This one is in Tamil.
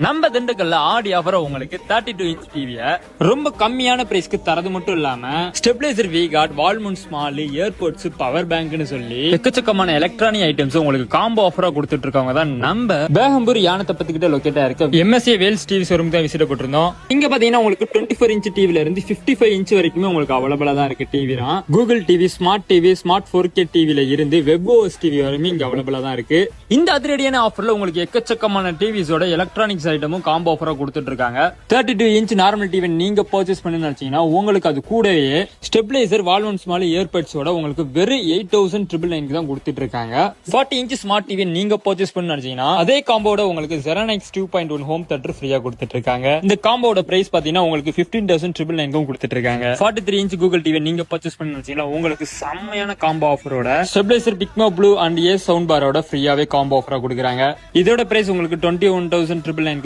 நம்ம திண்டுக்கல்ல ஆடி ஆஃபர் உங்களுக்கு 32 இன்ச் டிவிய ரொம்ப கம்மியான பிரைஸ்க்கு தரது மட்டும் இல்லாம ஸ்டெபிலைசர் வி கார்ட் வால்மூன் ஸ்மால் ஏர்போர்ட்ஸ் பவர் பேங்க்னு சொல்லி எக்கச்சக்கமான எலக்ட்ரானிக் ஐட்டம்ஸ் உங்களுக்கு காம்போ ஆஃபரா கொடுத்துட்டு இருக்காங்க தான் நம்ம பேகம்பூர் யானத்தப்பத்துக்கிட்ட லொக்கேட்டா இருக்க எம்எஸ்ஏ வேல்ஸ் டிவி ஷோரூம் தான் விசிட் போட்டிருந்தோம். இங்க பாத்தீங்கன்னா உங்களுக்கு 24 இன்ச் டிவில இருந்து 55 இன்ச் வரைக்குமே உங்களுக்கு அவைலபிளா தான் இருக்கு. டிவி தான் Google TV, smart TV, smart 4K டிவில இருந்து வெப் ஓஎஸ் டிவி வரைக்கும் இங்க அவைலபிளா தான் இருக்கு. இந்த அதிரடியான ஆஃபர்ல உங்களுக்கு எக்கச்சக்கமான டிவிஸோட எலக்ட்ரானிக்ஸ் ஐட்டமும் காம்போ ஆஃபரா கொடுத்துட்டு இருக்காங்க. 32 இன்ச் நார்மல் டிவி நீங்க பர்ச்சேஸ் பண்ணி நினைச்சீங்கன்னா உங்களுக்கு அது கூடவே ஸ்டெபிலைசர் வால்மூன் ஸ்மால் ஏர்பட்ஸோட உங்களுக்கு வெறும் 8,999 தான் கொடுத்துட்டு இருக்காங்க. 40 இன்ச் ஸ்மார்ட் டிவி நீங்க பர்ச்சேஸ் பண்ணி நினைச்சீங்கன்னா அதே காம்போட உங்களுக்கு Zeronix 2.1 ஹோம் தியேட்டர் ஃப்ரீயா கொடுத்துட்டு இருக்காங்க. இந்த காம்போட பிரைஸ் பாத்தீங்கன்னா உங்களுக்கு 15,999 கொடுத்துட்டு இருக்காங்க. 43 இன்ச் கூகுள் டிவி நீங்க பர்ச்சேஸ் பண்ணி நினைச்சீங்கன்னா உங்களுக்கு செம்மையான காம்போ ஆஃபரோட ஸ்டெபிலைசர் பிக்மோ ப்ளூ அண்ட் ஏ சவுண்ட் பாரோட ஃப்ரீயாவே காம்போ ஆஃபரா கொடுக்குறாங்க. இதோட பிரைஸ் உங்களுக்கு 21,999